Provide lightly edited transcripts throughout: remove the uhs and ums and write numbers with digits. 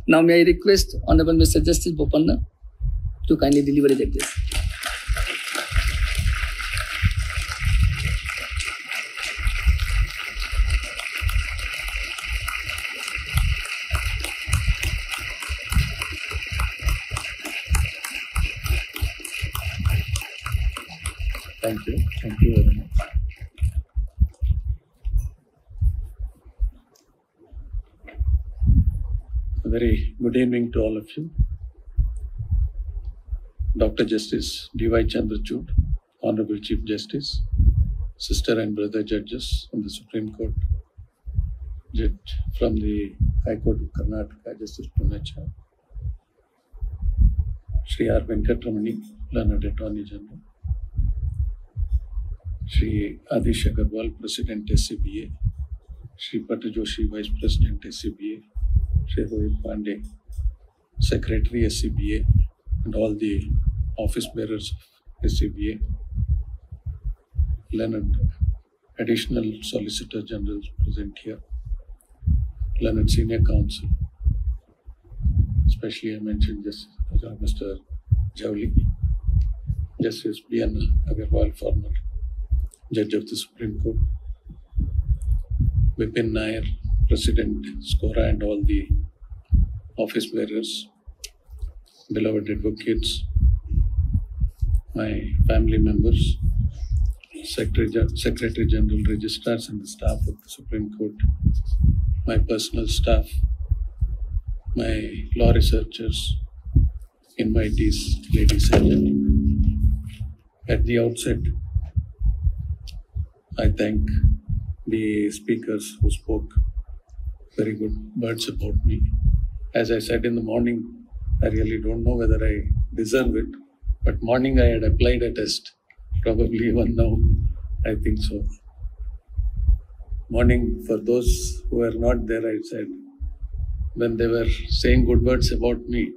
Now may I request Honorable Mr. Justice Bopanna to kindly deliver his address. Thank you. Thank you very much. A very good evening to all of you. Dr. Justice D.Y. Chandrachud, Honorable Chief Justice, sister and brother judges in the Supreme Court, judge from the High Court of Karnataka, Justice Punacha, Shri R. Venkatramani, Learned Attorney General, Shri Adish Agarwal, President SCBA, Shri Patajoshi, Vice President SCBA, Shri Rohit Pandey, Secretary SCBA, and all the office bearers of SCBA, Learned Additional Solicitor Generals present here, Learned Senior Counsel, especially I mentioned Mr. Javli, Justice B.N. Agarwal, former Judge of the Supreme Court, Vipin Nair, President Scora, and all the office bearers, beloved advocates, my family members, Secretary General, Registrars, and the staff of the Supreme Court, my personal staff, my law researchers, invitees, ladies and gentlemen. At the outset, I thank the speakers who spoke very good words about me. As I said in the morning, I really don't know whether I deserve it, but morning I had applied a test, probably even now, I think so. Morning, for those who were not there, I said, when they were saying good words about me,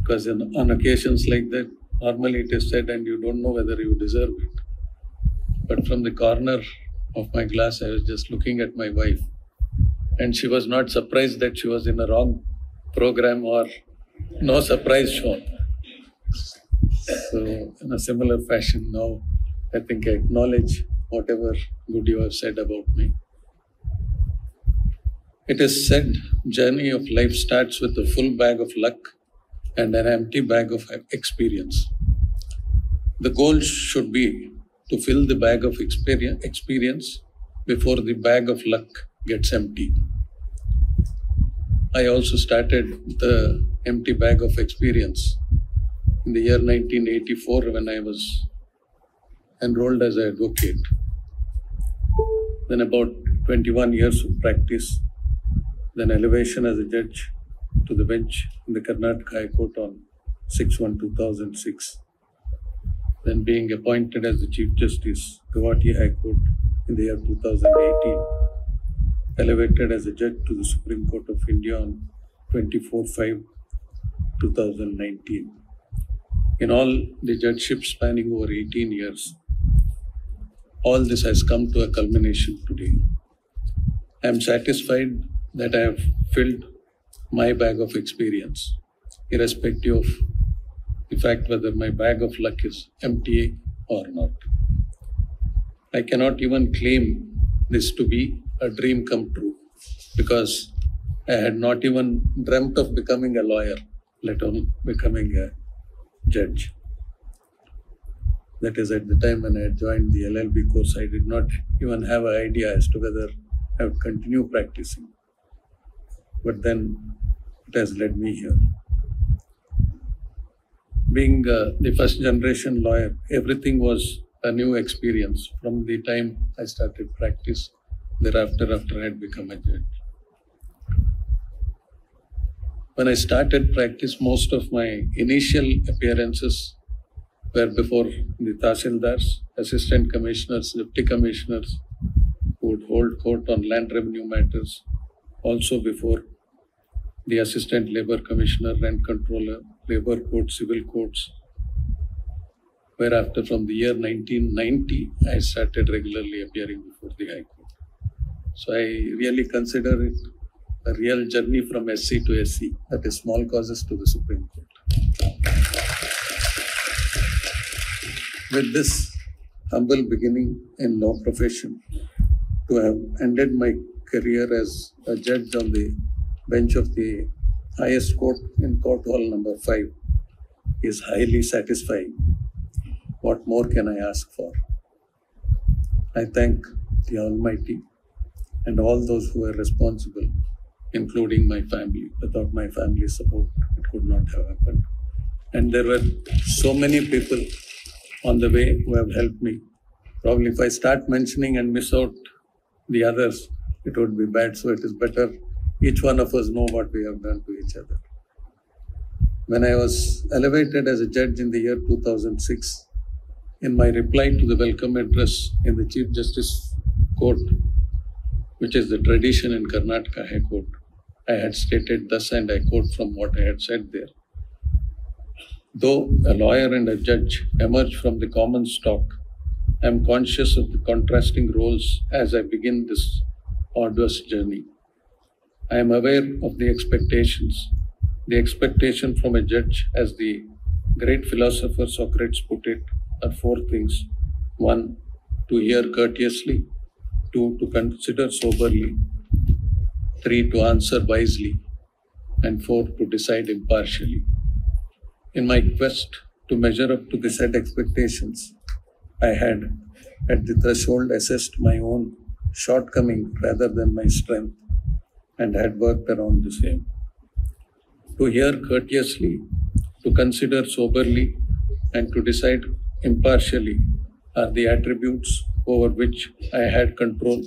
because on occasions like that, normally it is said and you don't know whether you deserve it. But from the corner of my glass, I was just looking at my wife, and she was not surprised that she was in a wrong program or no surprise shown. So in a similar fashion now, I think I acknowledge whatever good you have said about me. It is said, journey of life starts with a full bag of luck and an empty bag of experience. The goal should be to fill the bag of experience before the bag of luck gets empty. I also started the empty bag of experience in the year 1984 when I was enrolled as an advocate. Then about 21 years of practice, then elevation as a judge to the bench in the Karnataka High Court on 6/1/2006. Then being appointed as the Chief Justice, Guwahati High Court in the year 2018, elevated as a judge to the Supreme Court of India on 24/5/2019. In all the judgeships spanning over 18 years, all this has come to a culmination today. I am satisfied that I have filled my bag of experience, irrespective of the fact whether my bag of luck is empty or not. I cannot even claim this to be a dream come true, because I had not even dreamt of becoming a lawyer, let alone becoming a judge. That is, at the time when I had joined the LLB course, I did not even have an idea as to whether I would continue practicing. But then it has led me here. Being the first generation lawyer, everything was a new experience from the time I started practice, thereafter after I had become a judge. When I started practice, most of my initial appearances were before the Tahsildars, Assistant Commissioners, Deputy Commissioners, who would hold court on land revenue matters, also before the Assistant Labour Commissioner and Controller, Labour Court, Civil Courts. Whereafter, from the year 1990, I started regularly appearing before the High Court. So I really consider it a real journey from SC to SC, that is small causes to the Supreme Court. With this humble beginning in law profession, to have ended my career as a judge on the bench of the highest court in Court Hall number 5 is highly satisfying. What more can I ask for? I thank the Almighty and all those who are responsible, including my family. Without my family's support, it could not have happened. And there were so many people on the way who have helped me. Probably if I start mentioning and miss out the others, it would be bad. So it is better each one of us know what we have done to each other. When I was elevated as a judge in the year 2006, in my reply to the welcome address in the Chief Justice Court, which is the tradition in Karnataka High Court, I had stated thus, and I quote from what I had said there. Though a lawyer and a judge emerge from the common stock, I am conscious of the contrasting roles as I begin this arduous journey. I am aware of the expectations. The expectation from a judge, as the great philosopher Socrates put it, are 4 things. 1, to hear courteously. 2, to consider soberly. 3, to answer wisely. And 4, to decide impartially. In my quest to measure up to the said expectations, I had, at the threshold, assessed my own shortcoming rather than my strength, and had worked around the same. To hear courteously, to consider soberly, and to decide impartially are the attributes over which I had control,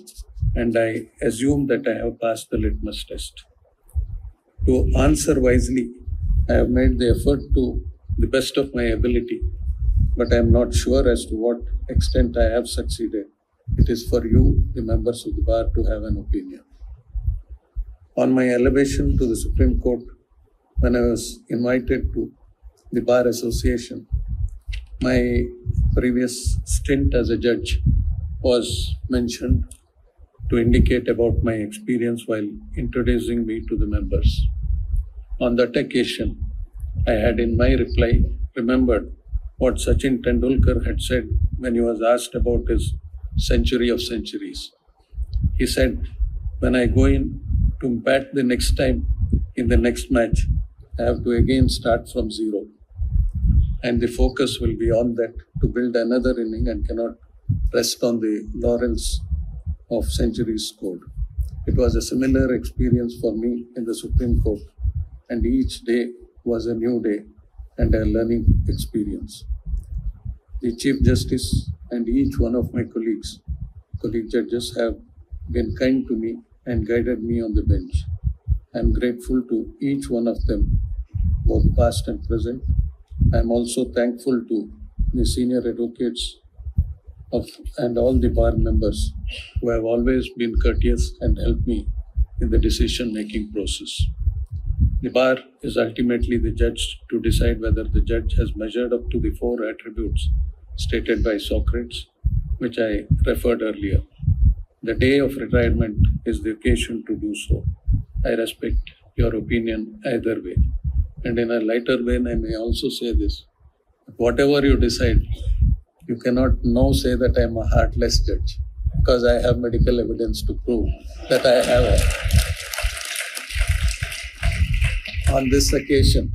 and I assume that I have passed the litmus test. To answer wisely, I have made the effort to the best of my ability, but I am not sure as to what extent I have succeeded. It is for you, the members of the bar, to have an opinion. On my elevation to the Supreme Court, when I was invited to the Bar Association, my previous stint as a judge was mentioned to indicate about my experience while introducing me to the members. On that occasion, I had in my reply remembered what Sachin Tendulkar had said when he was asked about his century of centuries. He said, when I go in to bat the next time in the next match, I have to again start from zero. And the focus will be on that to build another inning and cannot rest on the laurels of centuries scored. It was a similar experience for me in the Supreme Court, and each day was a new day and a learning experience. The Chief Justice and each one of my colleague judges have been kind to me and guided me on the bench. I am grateful to each one of them, both past and present. I am also thankful to the senior advocates and all the bar members who have always been courteous and helped me in the decision-making process. The bar is ultimately the judge to decide whether the judge has measured up to the 4 attributes stated by Socrates, which I referred earlier. The day of retirement is the occasion to do so. I respect your opinion either way. And in a lighter vein, I may also say this. Whatever you decide, you cannot now say that I am a heartless judge, because I have medical evidence to prove that I have it. On this occasion,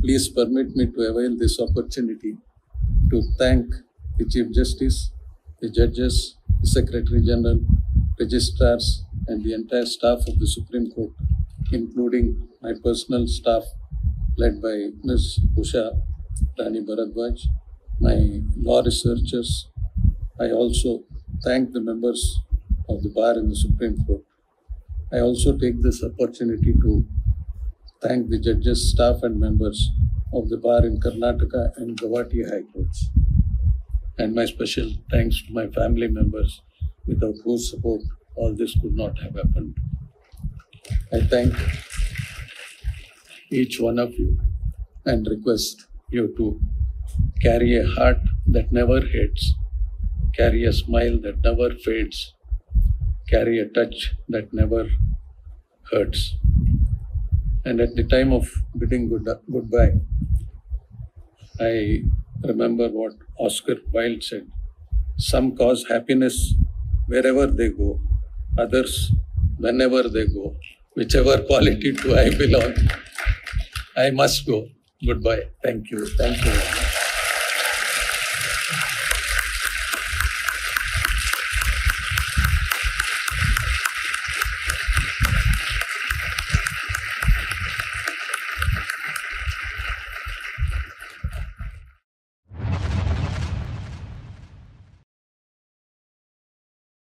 please permit me to avail this opportunity to thank the Chief Justice, the judges, the Secretary General, registrars, and the entire staff of the Supreme Court, including my personal staff led by Ms. Usha Rani Bharadwaj, my law researchers. I also thank the members of the bar in the Supreme Court. I also take this opportunity to thank the judges, staff, and members of the bar in Karnataka and Guwahati High Courts. And my special thanks to my family members, without whose support all this could not have happened. I thank each one of you and request you to carry a heart that never hates, carry a smile that never fades, carry a touch that never hurts. And at the time of bidding goodbye, I remember what Oscar Wilde said. Some cause happiness wherever they go, others whenever they go. Whichever quality to I belong, I must go. Goodbye. Thank you. Thank you.